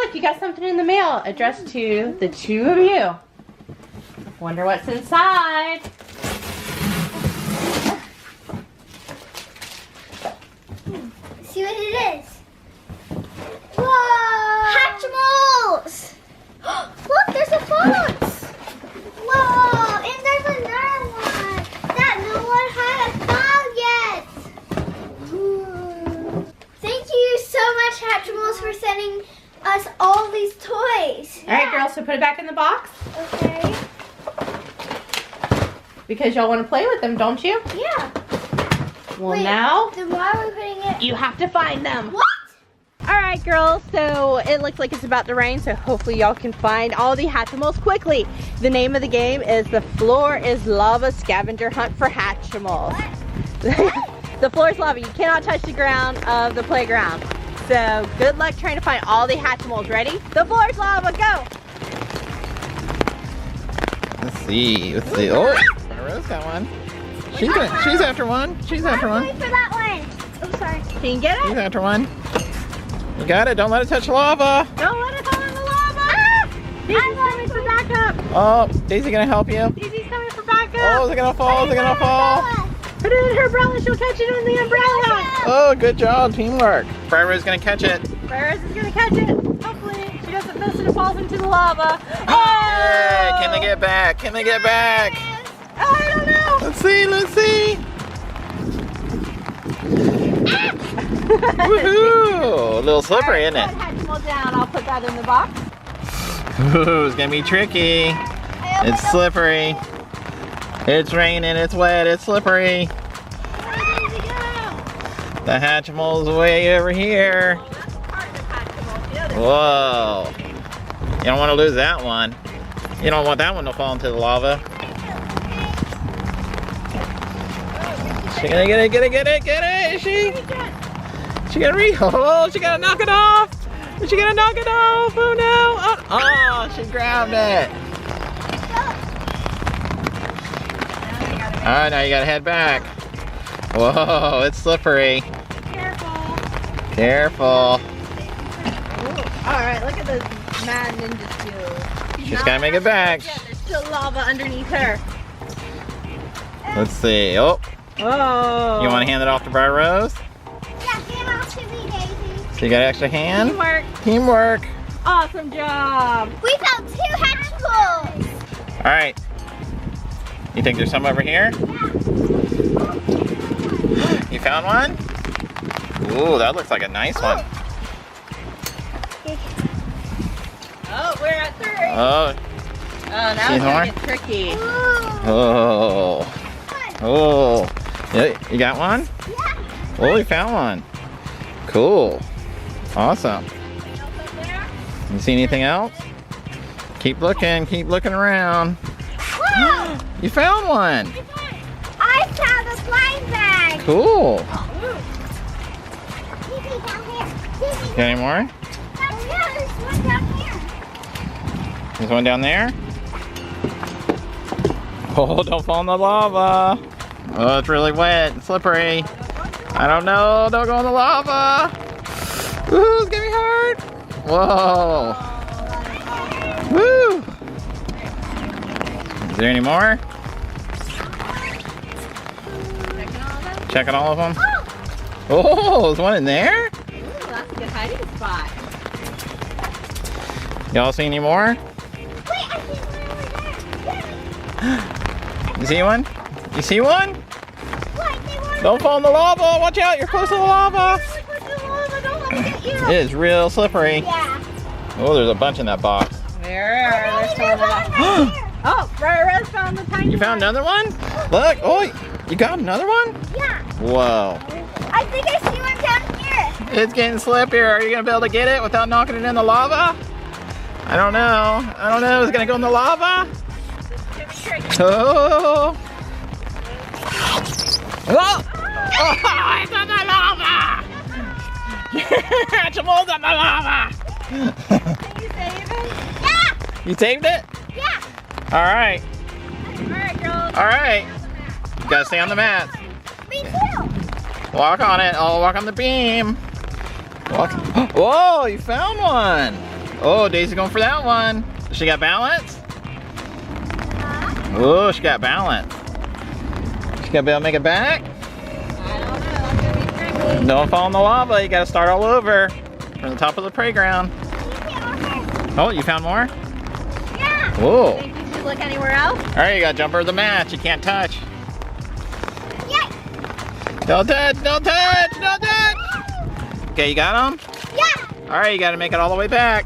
look, you got something in the mail addressed to the two of you. Wonder what's inside. See what it is. Whoa! Hatchimals! Look, there's a fox! Whoa! And there's another one that no one has found yet. Ooh. Thank you so much, Hatchimals, for sending us all these toys. All right, girls, so put it back in the box. Okay. Because y'all want to play with them, don't you? Yeah. Well, Wait, now then why are we putting it? you have to find them. What? All right, girls, so it looks like it's about to rain, so hopefully y'all can find all the Hatchimals quickly. The name of the game is The Floor is Lava Scavenger Hunt for Hatchimals. The floor is lava. You cannot touch the ground of the playground. So good luck trying to find all the Hatchimals. Ready? The floor is lava. Go! Let's see. Oh, Rose got one. She's after one. She's after I'm one. going for that one. I'm sorry. Can you get She's it? after one. You got it. Don't let it touch lava. Don't let it fall in the lava. Ah! Daisy's coming for backup. Oh, Daisy gonna help you. Daisy's coming for backup. Oh, is it gonna fall? Is it gonna fall? Put it in her umbrella. She'll catch it in the umbrella. Oh, good job. Teamwork. Briar Rose is gonna catch it. Briar Rose is going to catch it. Hopefully she doesn't miss and it falls into the lava. Oh! Yay! Can they get back? Can they get back? Oh, I don't know. Let's see. Let's see. Woohoo! A little slippery, isn't it? Put Hatchimal down. I'll put that in the box. Ooh, it's gonna be tricky. It's slippery. It's raining, it's wet, it's slippery. Where did he go? The Hatchimal's way over here. Well, that's part of the Hatchimals. You know, there's Whoa. You don't want to lose that one. You don't want that one to fall into the lava. She gonna get it, Is she? She gotta oh, she gotta knock it off. Is she gonna knock it off? Oh no. Oh, she grabbed it. Alright, now you gotta head back. Whoa, it's slippery. Careful. Careful. Alright, look at this mad ninja skills. She's gotta make it back. Yeah, there's still lava underneath her. Let's see. Oh, Oh. you wanna hand it off to Briar Rose? Yeah, get off to me, Daisy. So you got an extra hand? Teamwork. Teamwork. Awesome job. We found 2 Hatchimals. Alright. You think there's some over here? You found one? Ooh, that looks like a nice one. Oh, we're at 3. Oh, Oh, now See it's more? gonna get tricky. oh, oh. Yeah, you got one? Yeah. Oh, you found one. Cool. Awesome. Anything else up there? You see anything else? Keep looking around. Whoa! You found one. I found a slime bag. Cool. Daisy, down here. Daisy, Got any more? down here. There's one down here. There's one down there. Oh, don't fall in the lava. Oh, it's really wet and slippery. I don't know. Don't go in the lava. Ooh, it's gonna be hard. Whoa. Woo. Is there any more? Checking all of them. Oh, there's one in there? Ooh, that's a good hiding spot. Y'all see any more? Wait, I see one over there. You see one? You see one? What? They want Don't fall in the lava. Watch out, you're close to the lava. Don't let me get you. It is real slippery. Yeah. Oh, there's a bunch in that box. There's one left. Oh, Briar Rose found the tiny You found another one? Look, oh, you got another one? Yeah. Whoa. I think I see one down here. It's getting slippier. Are you gonna be able to get it without knocking it in the lava? I don't know. Is it gonna go in the lava? Oh. Oh. Oh, it's in the lava. Hatchimals in the lava. Can you save it? Yeah. You saved it? Yeah. All right. Alright, girls. All right. You gotta stay on the mat. Me too. Walk on it. Oh, walk on the beam. Walk. Whoa, you found one. Oh, Daisy's going for that one. She got balance? Oh, she got balance. She gonna be able to make it back? I don't know. That's gonna be tricky. Don't fall in the lava. You gotta start all over from the top of the playground. Oh, you found more? Yeah. Whoa. Think you should look anywhere else? All right, you gotta jump over the mat. You can't touch. Yay. Don't touch, don't touch, don't touch. Okay, you got them? Yeah. All right, you gotta make it all the way back.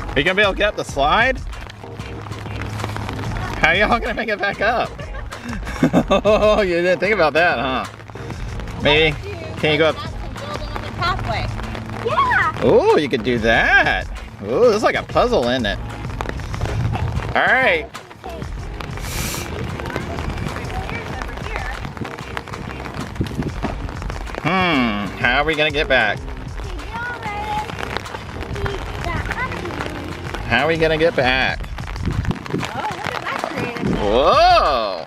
Are you gonna be able to get up the slide? How are y'all gonna make it back up? Oh, you didn't think about that, huh? Maybe, can you go up? Pathway. Yeah. Oh, you could do that. Oh, this is like a puzzle, isn't it? All right. How are we gonna get back? How are we gonna get back? Oh, look at that creative. Whoa!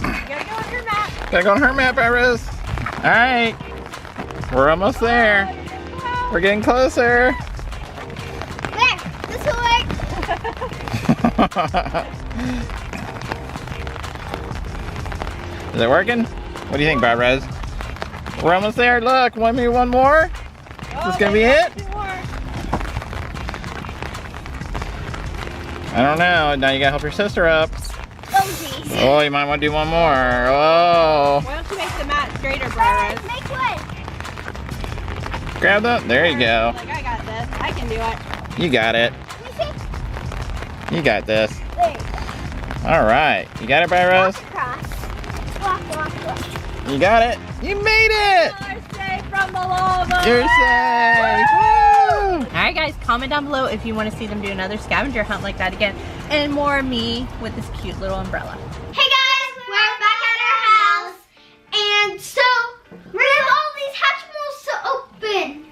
You gotta go on your map. Gotta go on her map, Briar Rose. All right, we're almost there. We're getting closer. There. This will work. Is it working? What do you think, Briar Rose? We're almost there. Look, maybe one more. Is this gonna be it? I don't know. Now you gotta help your sister up. Oh, geez. Oh, you might want to do one more. Oh. Why don't you make the mat straighter, Briar Rose? Make one. Grab that. There you go. Like, I got this. I can do it. You got it. Let me see. You got this. There. All right. You got it, Briar Rose? Walk across. Walk, walk, walk. You got it. You made it. You're safe from the lava. You're safe. Woo! Alright guys, comment down below if you want to see them do another scavenger hunt like that again. And more of me with this cute little umbrella. Hey guys, we're back at our house. And so, we have all these Hatchimals to open.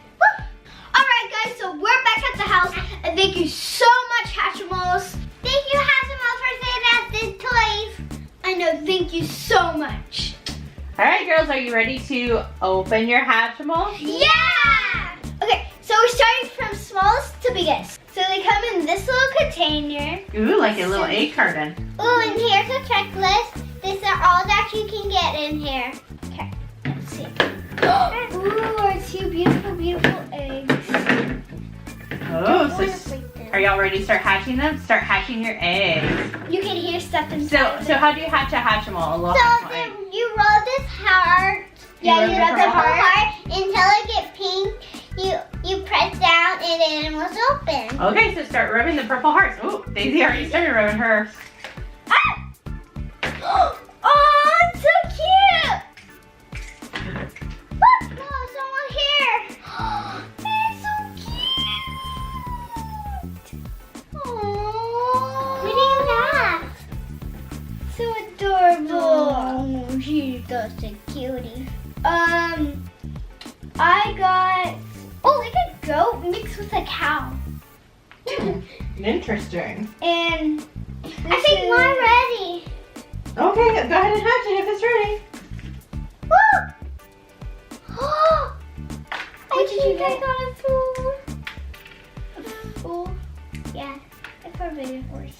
Alright guys, so we're back at the house. And thank you so much, Hatchimals. Thank you, Hatchimals, for saying that the toys. I know, thank you so much. Alright girls, are you ready to open your Hatchimals? Yeah! Okay, so we're starting from smallest to biggest. So they come in this little container. Ooh, like a little egg carton. Ooh, and here's a checklist. These are all that you can get in here. Okay, let's see. Ooh, two beautiful, beautiful eggs. Oh, so are y'all ready to start hatching them? Start hatching your eggs. You can hear stuff inside. So how do you hatch a Hatchimal? A little So Hatchimal then egg. you roll this heart. Yeah, you roll the heart until it gets pink. You press down and then it was open. Okay, so start rubbing the purple hearts. Ooh, Daisy already started rubbing hers. Ah! Oh, it's so cute! Look, oh, someone here. It's so cute. Oh, look at that. So adorable. Oh, she's such a cutie. I got. Oh, like a goat mixed with a cow. Interesting. And I think mine ready. Okay, go ahead and hatch it if it's ready. Woo! I think I got a fool. A fool? Yeah, it's for a baby horse.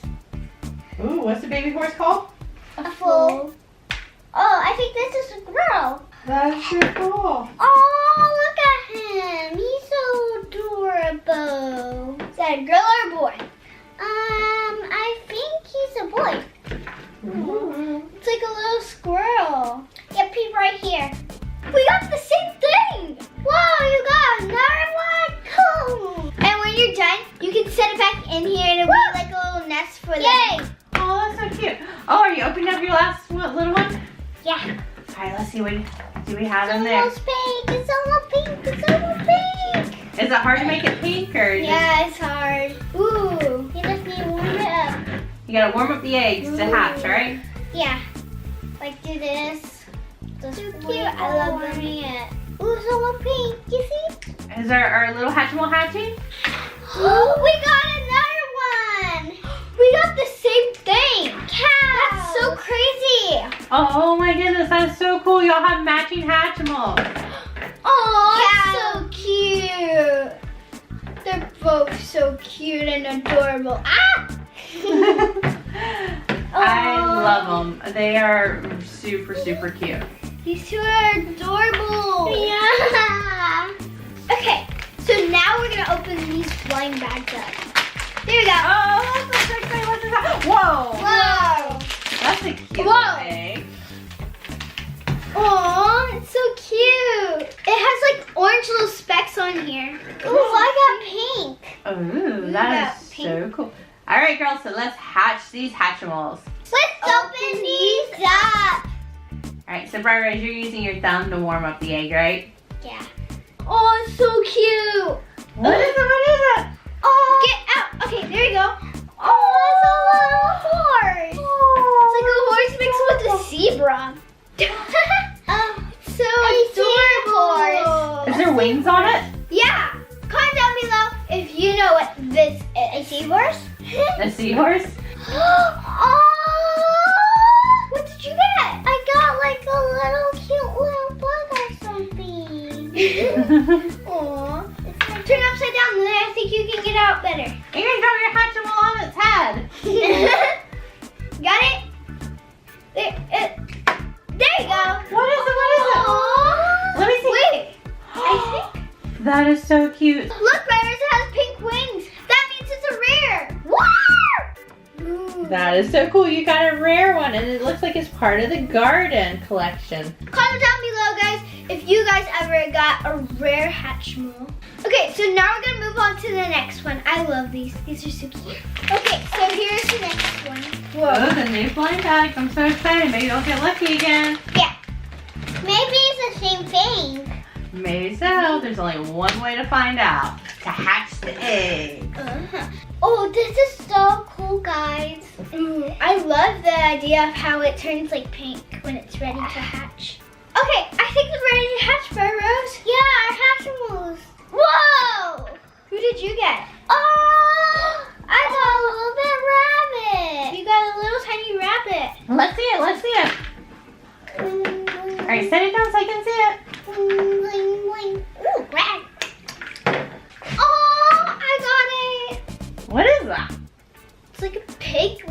Ooh, what's the baby horse called? A fool. Oh, I think this is a girl. That's so cool. Oh, look at him. He's so adorable. Is that a girl or a boy? I think he's a boy. It's like a little squirrel. Yeah, peep right here. We got the same thing. Whoa, you got another one? Cool. And when you're done, you can set it back in here and it'll be like a little nest for them. Yay. Oh, that's so cute. Oh, are you opening up your last little one? Yeah. All right, let's see what do we have It's in there. almost pink. It's almost pink. It's almost pink. Is it hard to make it pink or? Yeah, it's hard. Ooh, you just need to warm it up. You gotta warm up the eggs to hatch, right? Yeah. Like do this. So cute. I love warming it. Ooh, it's almost pink. You see? Is our little Hatchimal hatching? Oh, we got another one. We got the same thing. Cow. That's so crazy. Oh my goodness, that's so cool. Y'all have matching Hatchimals. Oh, so cute and adorable. Ah! I love them. They are super, super cute. These two are adorable. Yeah. Okay, so now we're gonna open these blind bags up. There we go. Oh, that's so exciting. What's in that? Whoa. Whoa. That's a cute Whoa. egg. Oh, it's so cute. It has like orange little specks on here. Oh, I got pink. Ooh, We that got is pink. so cool. All right, girls, so let's hatch these Hatchimals. Let's open these up. All right, so Briar Rose, you're using your thumb to warm up the egg, right? Yeah. Oh, it's so cute. What is it? What is it? Oh, get out. Okay, there you go. Oh, it's a little horse. It's like a horse mixed with a zebra. It's so adorable. Is there wings on it? Yeah. Comment down below if you know what this is. A seahorse? A seahorse? Oh, what did you get? I got like a little cute little bug or something. Aww. Turn upside down and then I think you can get out better. You're gonna drop your Hatchimal on its head. Got it? There you go. What is it? What is it? Aww. Let me see. Wait. I think. That is so cute. Look, Briar, it has pink wings. That means it's a rare. Wow! That is so cool. You got a rare one, and it looks like it's part of the garden collection. Comment down below, guys, if you guys ever got a rare Hatchimal. Okay, so now we're gonna move on to the next one. I love these. These are so cute. Okay, so here's the next one. Oh, the new blind bags. I'm so excited. Maybe I'll get lucky again. Yeah. Maybe it's the same thing. Maybe so. There's only one way to find out. To hatch the egg. Oh, this is so cool, guys. I love the idea of how it turns like pink when it's ready to hatch. Okay, I think it's ready to hatch, Briar Rose. Yeah, our Hatchimals. Whoa! Who did you get? Oh, I got a little bit rabbit. You got a little tiny rabbit. Let's see it. Let's see it. All right, set it down so I can see it. Bling, bling, bling. Ooh, red. Oh, I got it. What is that? It's like a pig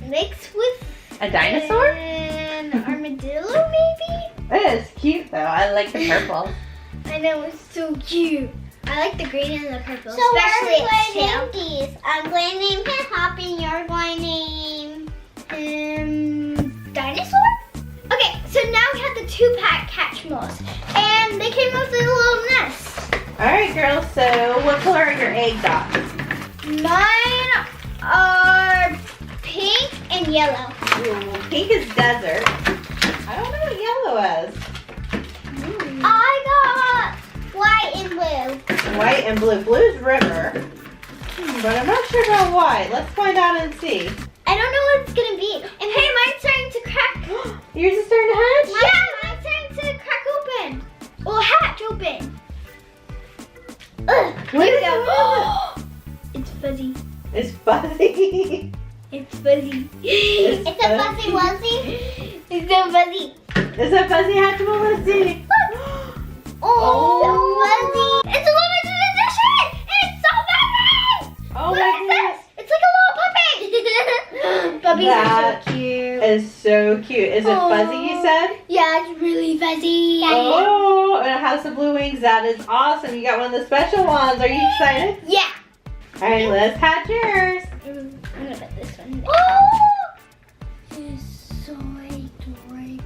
mixed with A dinosaur? an armadillo, maybe? It is cute though. I like the purple. I know, it's so cute. I like the green and the purple, So especially what are its we tail. going to name these? I'm going to name Pit Hop and you're going to name... Dinosaur? Okay, so now we have the 2-pack Hatchimals, and they came with a little nest. All right, girls. So, what color are your egg dots? Mine are pink and yellow. Ooh, pink is desert. I don't know what yellow is. I got white and blue. White and blue. Blue's river. But I'm not sure about white. Let's find out and see. I don't know what it's gonna be. And hey, mine's starting to crack. Yours is starting to hatch? Yeah, mine's starting to crack open. Well, hatch open. Ugh, What here we is go. it? It's fuzzy. It's fuzzy. It's fuzzy. It's a fuzzy wuzzy. It's so fuzzy. Is that fuzzy Hatchimal? Let's see. Oh, so fuzzy. It's a little bit of addition. It's so fuzzy. Oh Look my at goodness. this. It's like a little puppy. Puppies That are so cute. Is so cute. Is it fuzzy, you said? Yeah, it's really fuzzy. Oh, and it has the blue wings. That is awesome. You got one of the special ones. Are you excited? Yeah. All right, let's hatch yours. I'm gonna put this one there. Oh! It's so adorable.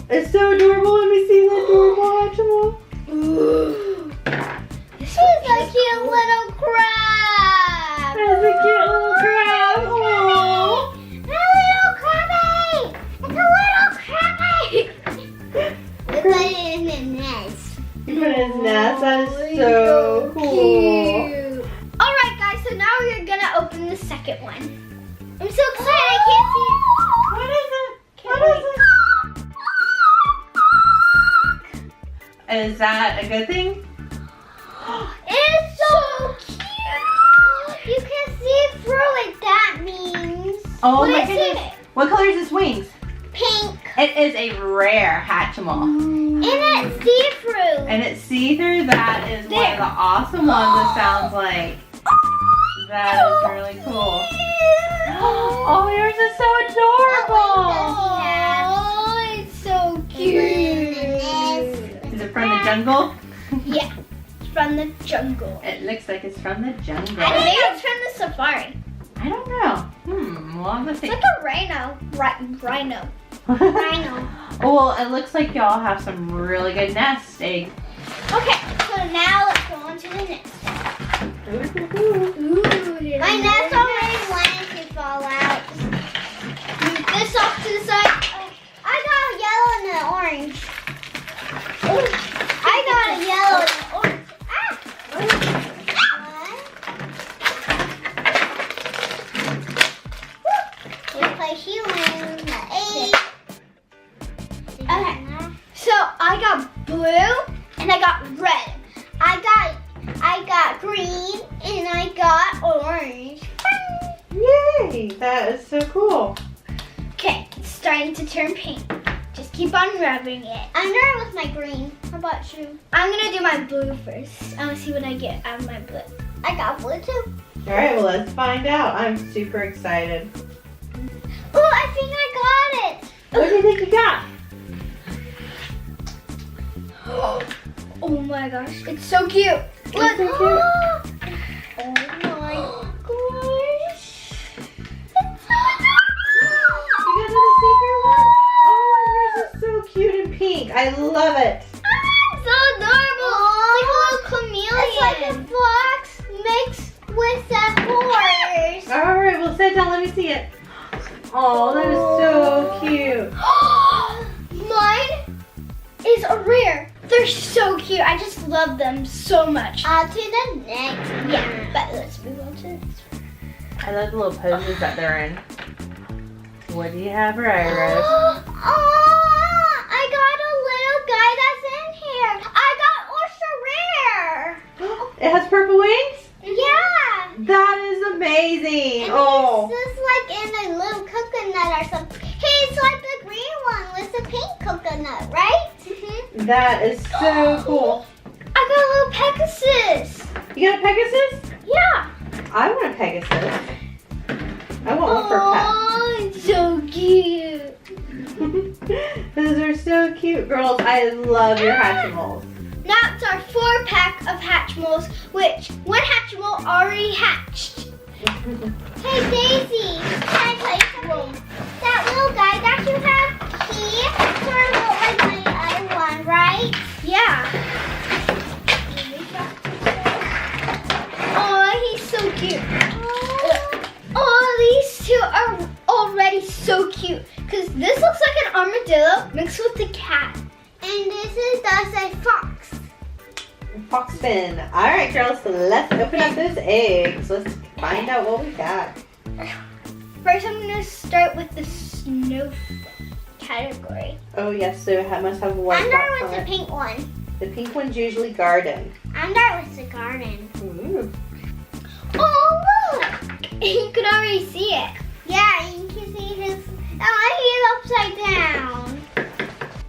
It's so adorable. Let me see the adorable Hatchimal. This She's a cute little crab. That's a cute little crab. Aww. A little crabby. It's a little crabby. We put it in the nest. You put it in his nest. That is so cool. Cute. Alright guys, so now we're gonna open the second one. I'm so excited, I can't see it. What is it? Can't What wait. is it? Is that a good thing? It's so cute. You can see through it. That means Oh What my is goodness. it? What color is its wings? pink. It is a rare Hatchimal. And it's see-through. And it's see-through. That is one of There. the awesome ones that sounds like. That is really cool. Oh, yours is so adorable. Oh, it's so cute. Is it from the jungle? Yeah, it's from the jungle. It looks like it's from the jungle. I think it's from the safari. I don't know. We'll have to It's see. like a rhino. Rhino. Rhino. Oh, well, it looks like y'all have some really good nest eggs. Okay, so now let's go on to the next. Ooh, My nest already wanted to fall out. move this off to the side. I got a yellow and an orange. I got a yellow and an orange. Looks like she wins the 8. Okay, so I got blue and I got red. I got green and I got orange. Yay! That is so cool. Okay, it's starting to turn pink. Just keep on rubbing it. I'm done with my green. How about you? I'm gonna do my blue first. I wanna see what I get out of my blue. I got blue too. All right, well, let's find out. I'm super excited. Oh, I think I got it. What do you think you got? Oh my gosh, it's so cute. Look. so cute. Oh my gosh. It's so You got another secret one? Oh, yours is so cute and pink. I love it. so adorable. It's like a little It's like a chameleon. fox mixed with a horse. All right, well, sit down. Let me see it. Oh, that is so cute. Mine is a rare. They're so cute. I just love them so much. On to the next. Yeah, but let's move on to the next one. I love the little poses that they're in. What do you have, Briar Rose? Oh, I got a little guy that's in here. I got ultra rare. It has purple wings? Yeah. That is amazing. And Oh. he's just like in a little coconut or something. He's like the green one with the pink coconut, right? Mm-hmm. That is so cool. I got a little Pegasus. You got a Pegasus? Yeah. I want a Pegasus. I want one for Oh, it's so cute. pets. Those are so cute, girls. I love your Hatchimals. Now it's our 4-pack of Hatchimals, which one Hatchimal already hatched. Hey Daisy, can I tell you something? That little guy that you have, he sort of looked like my other one, right? Yeah. Oh, he's so cute. Oh, these two are already so cute. Because this looks like an armadillo mixed with a cat. And this is just a fox. Fox fin. All right, girls. So let's open up those eggs. Let's find out what we got. First, I'm going to start with the snow category. Oh yes, so it must have a white I'm box done with on the it. pink one. The pink one's usually garden. I'm done with the garden. Ooh. Oh, look! You can already see it. Yeah, you can see his. Oh, he's upside down.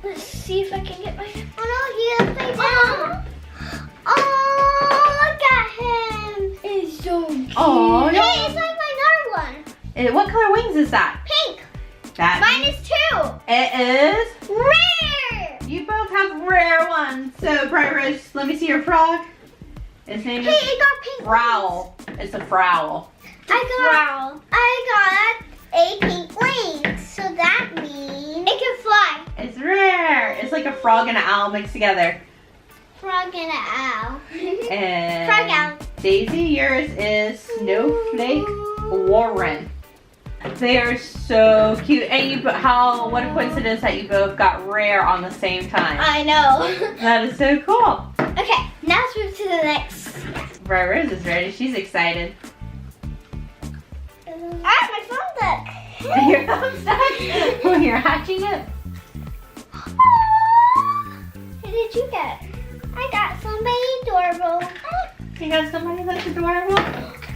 Let's see if I can get my... Oh no, he's upside down. Oh, look at him. It's so cute. Oh, Hey, it's like my other one. What color wings is that? Pink. That Mine is 2. it is. Rare! You both have rare ones. So, Briar Rose, let me see your frog. Its name Hey, is it got pink. Prowl. It's a prowl. I got a pink wing. So that means It can fly. It's rare. It's like a frog and an owl mixed together. frog and an owl. And Frog owl. Daisy, yours is Snowflake Warren. They are so cute. And what a coincidence that you both got rare on the same time. I know. That is so cool. Okay, now let's move to the next. Briar Rose is ready. She's excited. Ah, my phone stuck. Your thumb's stuck when you're hatching it. What did you get? I got somebody adorable. You got somebody that's adorable?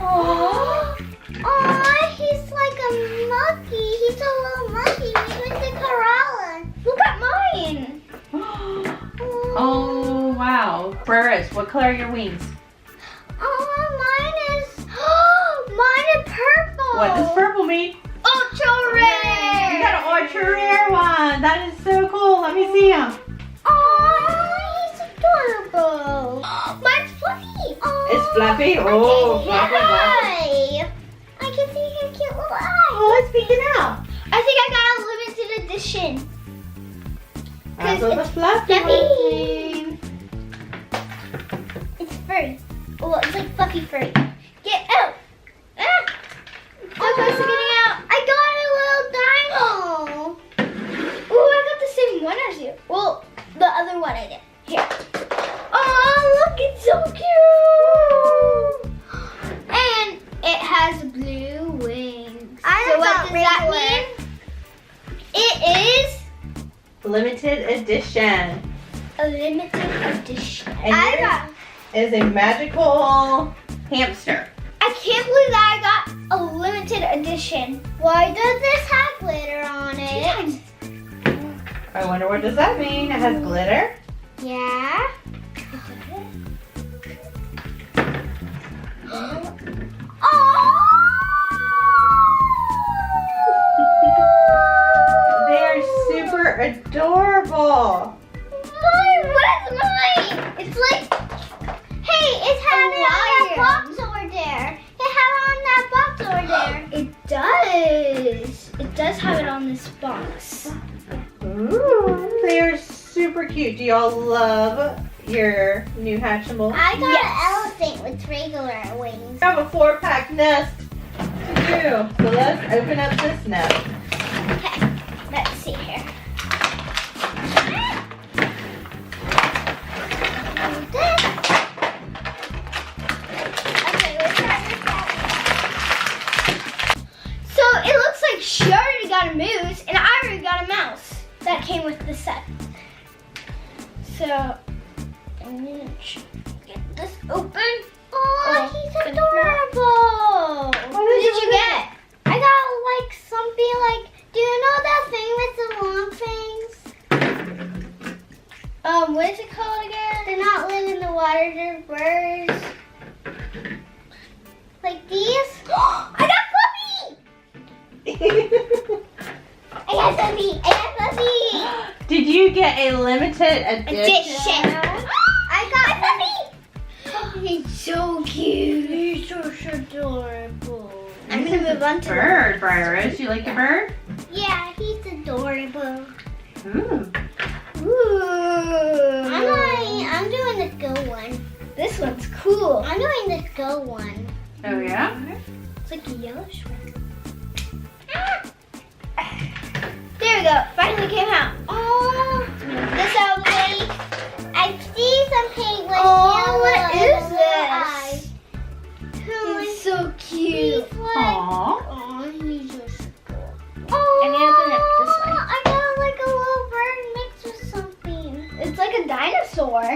Oh. Oh, he's like a monkey. He's a little monkey mixed with the koala. Look at mine. Oh, wow. Briar Rose, what color are your wings? Oh, mine is Mine is purple. What does purple mean? Ultra rare. You got an ultra rare one. That is so cool. Let me see him. Oh, he's adorable. Mine's fluffy. Oh, It's fluffy. Oh, fluffy. Hi. I can see his cute little eyes. Oh, it's peeking out. I think I got a limited edition. That's what the fluffy Fluffy. one. It's furry. Oh, it's like fluffy furry. Get out. Ah. So close to getting out. I got a little dino. Oh, I got the same one as you. Well, the other one I did. Here. Oh, look, it's so cute. And it has blue wings. So what does that mean? It is Limited edition. a limited edition. And yours is a magical hamster. I can't believe that I got a limited edition. Why does this have glitter on it? I wonder what does that mean? It has glitter. Yeah. They are super adorable. Mine, where's mine? It's like, hey, it had it on that box over there. It had it on that box over there. It does. It does have it on this box. Ooh, they are super cute. Do y'all love your new Hatchimal? I got an elephant with regular wings. I have a 4-pack nest to do. So let's open up this nest. Okay, let's see here. So it looks like she already got a moose and I already got a mouse that came with the set. So I'm gonna get this open. Oh, he's adorable. What did you get? I got like something like, do you know that thing with the long fangs? What is it called again? They're not live in the water, they're birds. Like these? I got Fluffy! I got Fluffy! I got Fluffy! Did you get a limited edition? I got Fluffy! He's so cute. He's so adorable. I'm gonna move on to Bird, Briar Rose. You like your bird? Yeah, he's adorable. Ooh. Ooh. I'm doing the go one. This one's cool. I'm doing the go one. Oh yeah? It's like a yellow shrimp. There we go. Finally came out. Oh, this out of the way. I see some pink with Oh, what yellow is eyes. He's so cute. He's like, Aww. Oh, he's just cool. oh, I'm gonna open it this way. I got like a little bird mixed with something. It's like a dinosaur.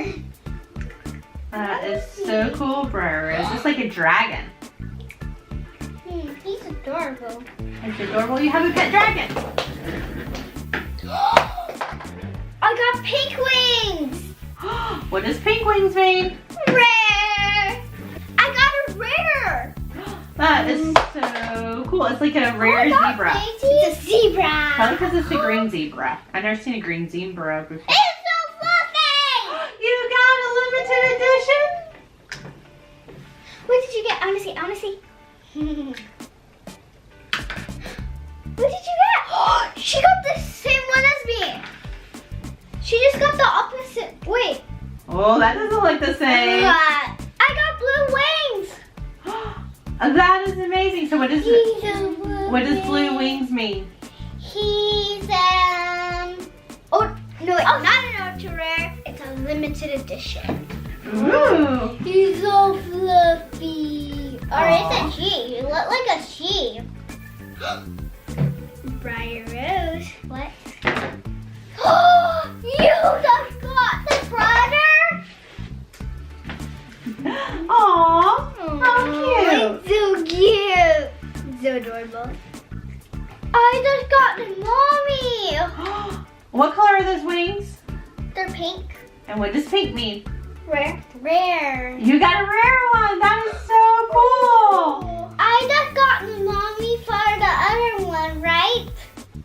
That is so cool, Briar Rose. It's like a dragon. He's adorable. It's adorable. You have a pet dragon. I got pink wings. What does pink wings mean? Rare. I got a rare. That is so cool. It's like a rare zebra. It's a zebra. Probably because it's a green zebra. I've never seen a green zebra before. It's so fluffy. You got a limited edition? What did you get? I want to see. I want to see. What did you get? She got the same one as me. She just got the opposite. Wait. Oh, that doesn't look the same. I got blue wings. That is amazing. So what does blue wings mean? He's Oh no, it's not an ultra rare. It's a limited edition. Ooh. He's so fluffy. or it's a she. You look like a she. Briar Rose. What? Oh, you just got the brother. Aww, how cute. It's so cute. So adorable. I just got the mommy. What color are those wings? They're pink. And what does pink mean? Rare. Rare. You got a rare one. That is so cool. I just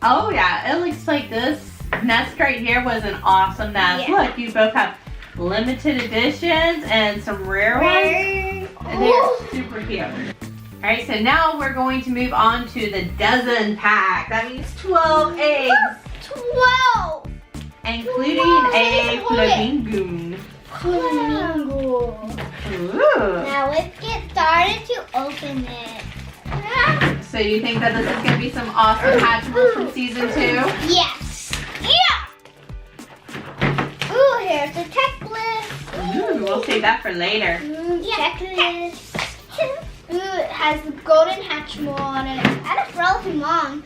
Oh yeah, it looks like this nest right here was an awesome nest. Yeah. Look, you both have limited editions and some rare ones. And they're super cute. Alright, so now we're going to move on to the dozen pack. That means 12 eggs. 12! Including Wow. a flamingo. Flamingo. Ooh. Now let's get started to open it. So you think that this is going to be some awesome Hatchimals from season 2? Yes. Yeah. Ooh, here's the checklist. Ooh, we'll save that for later. Checklist. Ooh, it has the golden Hatchimal on it. And a frozen mom.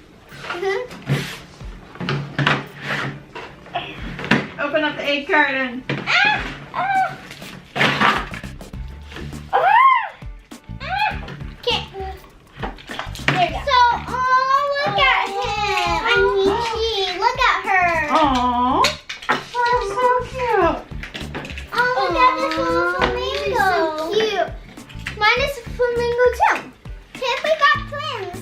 Open up the egg carton. There you go. So, oh, look at him. I'm Michi. Look at her. Aww. That's so cute. Oh, look at this little flamingo. So cute. Mine is a flamingo too. Tim, we got twins.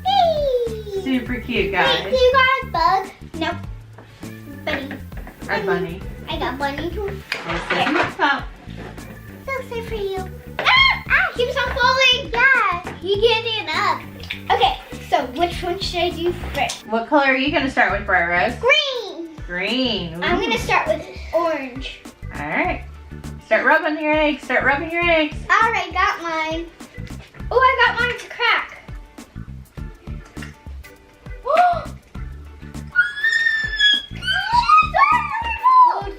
Hey. Super cute, Wait, guys. you got a bug? Nope. Bunny. Our bunny. I got bunny too. Let's see what's up. So safe for you. Ah, keeps on falling. Yeah, you get it up. Okay, so which one should I do first? What color are you going to start with, Briar Rose? Green. Green. I'm Ooh. gonna start with orange. Alright. Start rubbing your eggs. Start rubbing your eggs. Alright, got mine. Oh, I got mine to crack.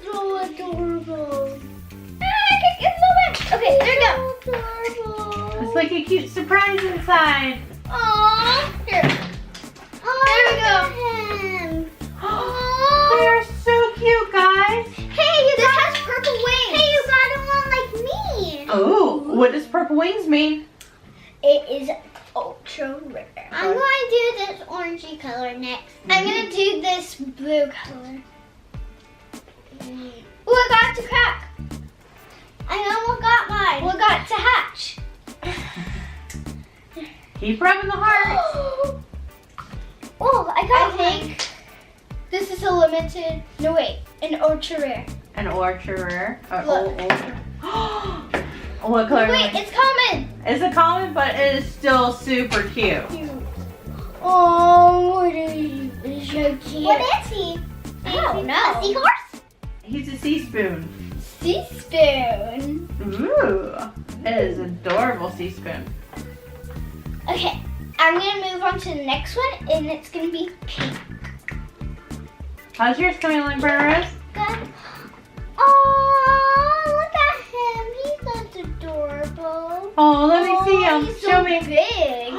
So adorable. Okay, there you go. It's like a cute surprise inside. Aww. Here. There we go. They're so cute, guys. Hey, this has purple wings. Hey, you got one like me. Oh, what does purple wings mean? It is ultra rare. I'm going to do this orangey color next. I'm going to do this blue color. Oh, I got it to crack. I almost got mine. Well, I got it to hatch. Keep rubbing the heart. Oh, I think this is a limited. No, wait, an ultra rare. An ultra rare. Look. What color? Wait, it's common. It's a common, but it is still super cute. Oh, what is so cute? What is he? I don't know. A seahorse? He's a sea spoon. Sea spoon. Ooh, it is adorable sea spoon. Okay, I'm gonna move on to the next one, and it's gonna be pink. How's yours coming along, Briar Rose? Good. Oh, look at him. He's so adorable. Oh, let me see him. He's Show so me. big.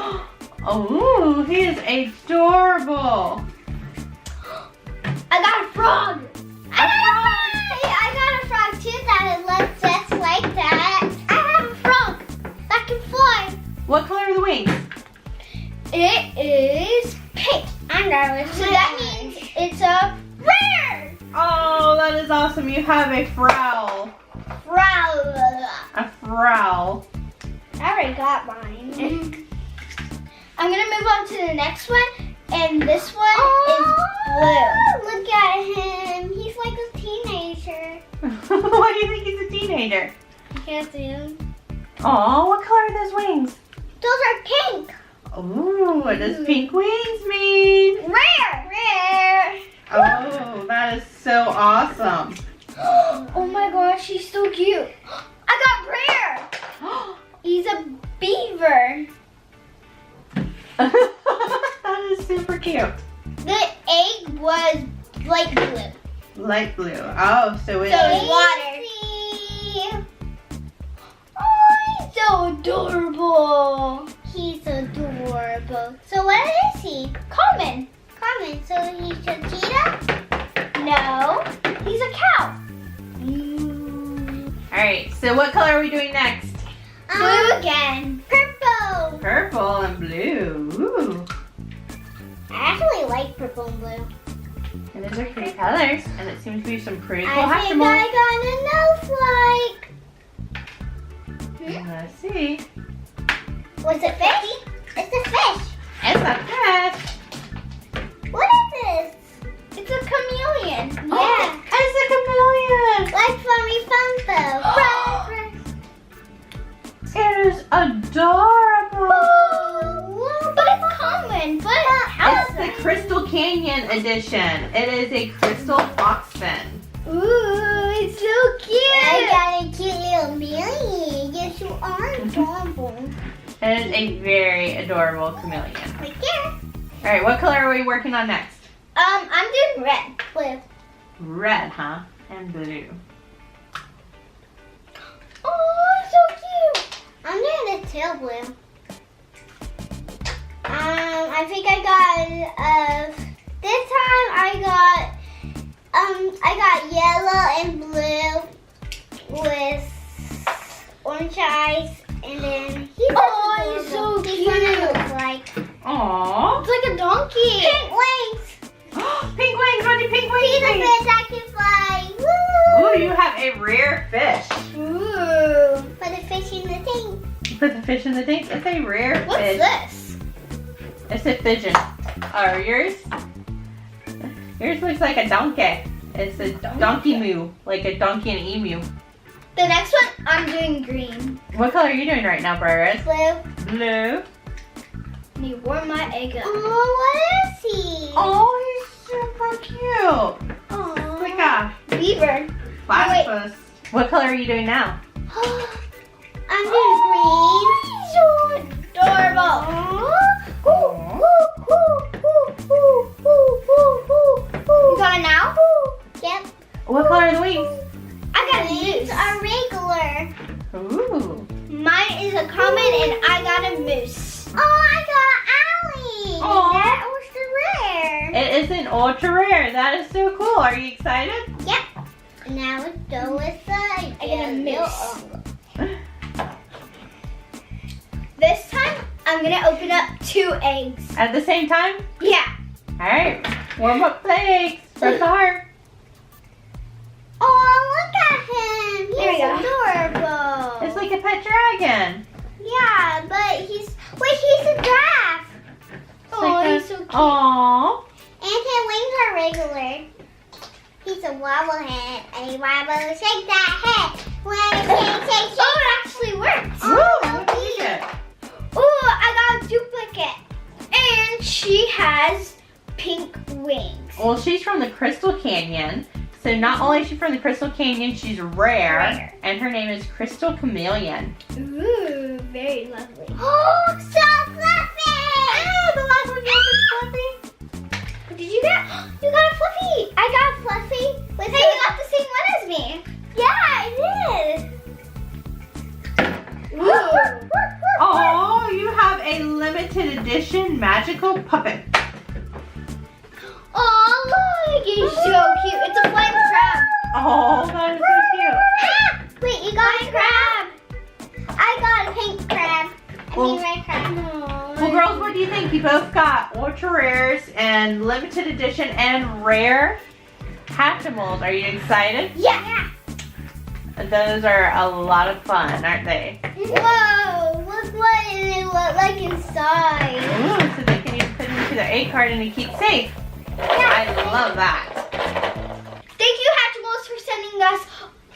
Oh, he is adorable. I got a frog. I got a frog too that looks just like that. I have a frog that can fly. What color are the wings? It is pink. I'm nervous. So that means it's a rare. Oh, that is awesome. You have a Frowl. A Frowl. I already got mine. I'm gonna move on to the next one, and this one is blue. Look at him. He's like a teenager. Why do you think he's a teenager? You can't see him. Oh, what color are those wings? Those are pink. Ooh, what does pink wings mean? Rare. Oh, that is so awesome. Oh my gosh, he's so cute. I got rare. He's a beaver. That is super cute. The egg was light blue. Light blue. Oh, so it So is. it's water. Oh, he's so adorable. He's adorable. So what is he? Common. Common. So he's a cheetah? No, he's a cow. All right. So what color are we doing next? Blue again. Purple. Purple and blue. Ooh. I actually like purple and blue. And those are pretty colors. And it seems to be some pretty cool I think Hatchimals. I got a nose like. Let's see. Was it fish? It's a fish. It's a fish. What is Canyon edition. It is a crystal fox fin. Ooh, it's so cute. I got a cute little Millie. Yes, you are adorable. It is a very adorable chameleon. Right there. All right, what color are we working on next? I'm doing red. Blue. Red, huh? And blue. Oh, so cute. I'm doing the tail blue. I think I got this time I got yellow and blue with orange eyes, and then he's so He's what it cute. looks like. Aww. It's like a donkey. Pink wings. Pink wings, what do pink wings See the mean? fish I can fly. Woo! Ooh, you have a rare fish. Ooh. Put the fish in the tank. Put the fish in the tank. It's a rare What's fish. this? It's a pigeon. Oh, yours? Yours looks like a donkey. It's a donkey moo, like a donkey and emu. The next one, I'm doing green. What color are you doing right now, Briar Rose? Blue. Blue. Let me warm my egg up. Oh, what is he? Oh, he's super cute. Aww. Like a Beaver. platypus. What color are you doing now? I'm doing green. So adorable. You got it now? Yep. What color are the wings? I got a These moose. are regular. Ooh. Mine is a common and I got a moose. Oh, I got Allie. Aw. That was the rare. It is an ultra rare. That is so cool. Are you excited? Yep. Now let's go with the I got a moose. moose. This time, I'm gonna open up 2 eggs. At the same time? Yeah. All right. Warm up the eggs. Press the heart. Oh, look at him. There we He's go. adorable. It's like a pet dragon. Yeah, but he's a giraffe. Oh, he's so cute. Aww. And his wings are regular. He's a wobblehead. A wobble, shake that head. When shake, shake, Oh, it actually works. Woo, so what did you get? Oh, I got a duplicate. And she has pink wings. Well, she's from the Crystal Canyon. So not only is she from the Crystal Canyon, she's rare. Rare. And her name is Crystal Chameleon. Ooh, very lovely. Oh, so fluffy. Ah, the last one is Fluffy. What did you get? You got a fluffy. I got fluffy. With Hey, you got the same one as me. Yeah, I did. Ooh. Oh, you have a limited edition magical puppet. Oh, look, he's so cute. It's a flying crab. Oh, that is so cute. Wait, you got a crab? I got a pink crab. Red crab. Well, girls, what do you think? You both got ultra rares and limited edition and rare Hatchimals. Are you excited? Yeah. Those are a lot of fun, aren't they? Whoa, look what it look like inside. Ooh, so they can even put it into their egg card and it keeps safe. I love that. Thank you, Hatchimals, for sending us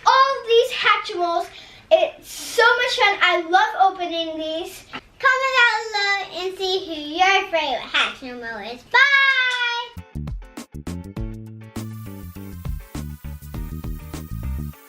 all of these Hatchimals. It's so much fun. I love opening these. Comment down below and see who your favorite Hatchimal is. Bye!